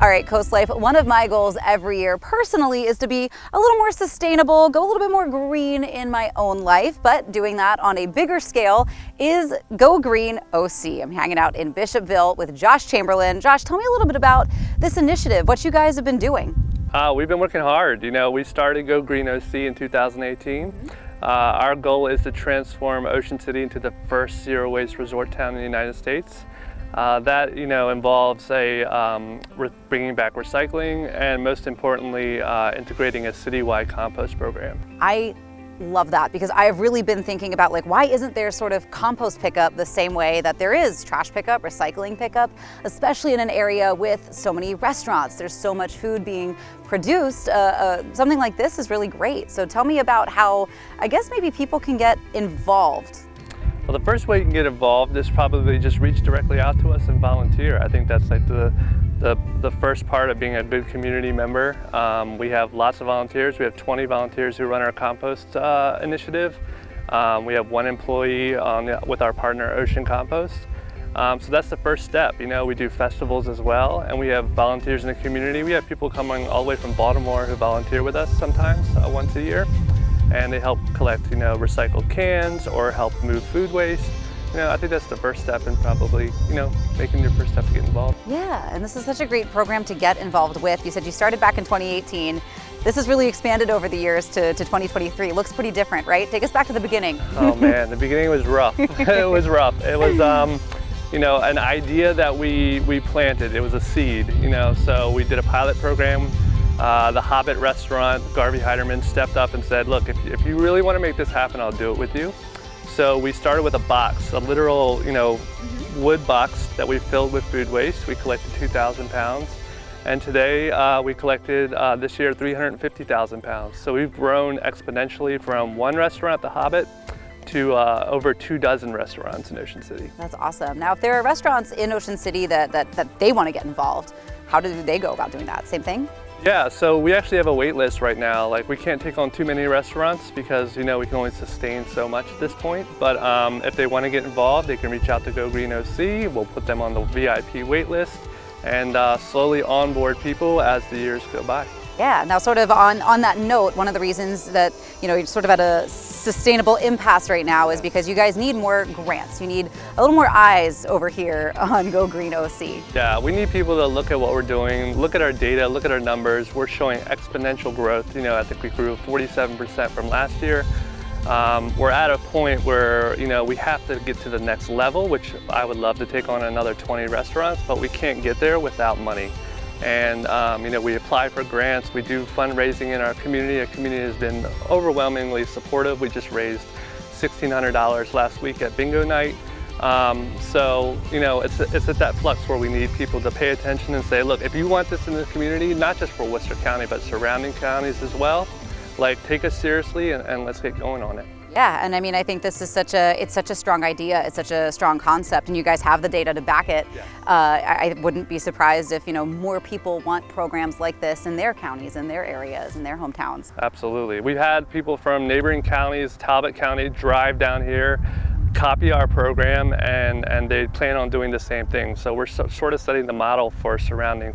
All right, CoastLife, one of my goals every year personally is to be a little more sustainable, go a little bit more green in my own life, but doing that on a bigger scale is Go Green OC. I'm hanging out in Bishopville with Josh Chamberlain. Josh, tell me a little bit about this initiative, what you guys have been doing. We've been working hard. You know, we started Go Green OC in 2018. Our goal is to transform Ocean City into the first zero waste resort town in the United States. That involves bringing back recycling and, most importantly, integrating a citywide compost program. I love that because I have really been thinking about why isn't there sort of compost pickup the same way that there is trash pickup, recycling pickup, especially in an area with so many restaurants. There's so much food being produced. Something like this is really great. So tell me about how, I guess maybe people can get involved. Well, the first way you can get involved is probably just reach directly out to us and volunteer. I think that's like the first part of being a good community member. We have lots of volunteers. We have 20 volunteers who run our compost initiative. We have one employee with our partner Ocean Compost. So that's the first step. You know, we do festivals as well, and we have volunteers in the community. We have people coming all the way from Baltimore who volunteer with us sometimes once a year. And they help collect, recycled cans or help move food waste. I think that's the first step in probably, making your first step to get involved. Yeah, and this is such a great program to get involved with. You said you started back in 2018. This has really expanded over the years to 2023. It looks pretty different, right? Take us back to the beginning. Oh man, the beginning was rough. It was rough. It was, an idea that we planted. It was a seed, so we did a pilot program. The Hobbit restaurant, Garvey Heiderman stepped up and said, look, if you really want to make this happen, I'll do it with you. So we started with a box, a literal, wood box that we filled with food waste. We collected 2,000 pounds. And today we collected, this year, 350,000 pounds. So we've grown exponentially from one restaurant, the Hobbit, to over 24 restaurants in Ocean City. That's awesome. Now, if there are restaurants in Ocean City that they want to get involved, how do they go about doing that? Same thing? Yeah, so we actually have a wait list right now. We can't take on too many restaurants because, we can only sustain so much at this point. But if they want to get involved, they can reach out to Go Green OC. We'll put them on the VIP wait list and slowly onboard people as the years go by. Yeah, now sort of on that note, one of the reasons that, you're sort of at a sustainable impasse right now is because you guys need more grants. You need a little more eyes over here on Go Green OC. Yeah, we need people to look at what we're doing, look at our data, look at our numbers. We're showing exponential growth. I think we grew 47% from last year. We're at a point where, we have to get to the next level, which I would love to take on another 20 restaurants, but we can't get there without money. And we apply for grants, we do fundraising in our community. Our community has been overwhelmingly supportive. We just raised $1,600 last week at bingo night. It's at that flux where we need people to pay attention and say, look, if you want this in the community, not just for Worcester County, but surrounding counties as well, take us seriously and let's get going on it. Yeah, and I mean, I think this is such a strong idea. It's such a strong concept, and you guys have the data to back it. Yeah. I wouldn't be surprised if more people want programs like this in their counties, in their areas, in their hometowns. Absolutely. We've had people from neighboring counties, Talbot County, drive down here, copy our program, and they plan on doing the same thing. So we're sort of setting the model for surrounding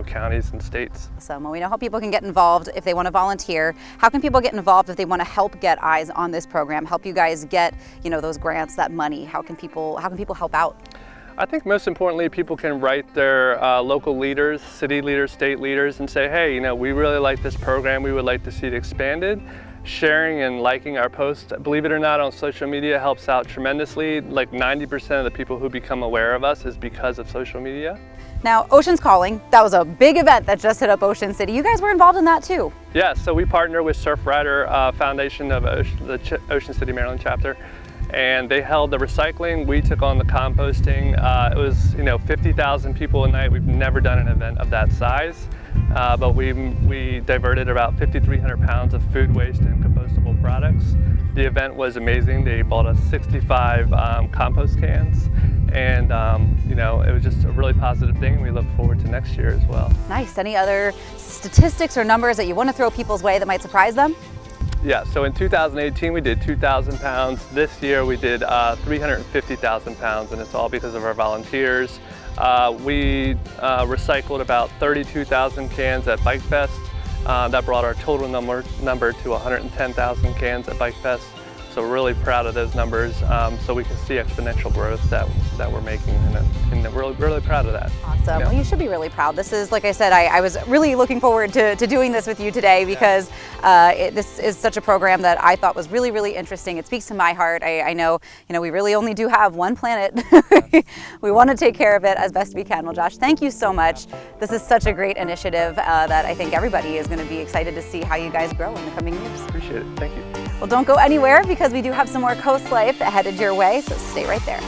counties and states. So well, we know how people can get involved if they want to volunteer. How can people get involved if they want to help get eyes on this program, help you guys get those grants, that money? How can people help out? I think most importantly, people can write their local leaders, city leaders, state leaders, and say, hey, we really like this program. We would like to see it expanded. Sharing and liking our posts, believe it or not, on social media helps out tremendously. 90% of the people who become aware of us is because of social media. Now, Ocean's Calling, that was a big event that just hit up Ocean City. You guys were involved in that too. Yeah, so we partner with Surfrider Foundation of the Ocean City, Maryland chapter. And they held the recycling, we took on the composting. It was 50,000 people a night. We've never done an event of that size, but we diverted about 5,300 pounds of food waste and compostable products. The event was amazing. They bought us 65 compost cans, and it was just a really positive thing. We look forward to next year as well. Nice. Any other statistics or numbers that you want to throw people's way that might surprise them? Yeah, so in 2018 we did 2,000 pounds. This year we did 350,000 pounds, and it's all because of our volunteers. We recycled about 32,000 cans at Bike Fest. That brought our total number to 110,000 cans at Bike Fest. So we're really proud of those numbers, so we can see exponential growth that we're making, and we're really proud of that. Awesome. Yeah. Well, you should be really proud. This is, like I said, I was really looking forward to doing this with you today because this is such a program that I thought was really, really interesting. It speaks to my heart. I know, we really only do have one planet. We want to take care of it as best we can. Well, Josh, thank you so much. This is such a great initiative that I think everybody is going to be excited to see how you guys grow in the coming years. Appreciate it. Thank you. Well, don't go anywhere because we do have some more Coast Life headed your way, so stay right there.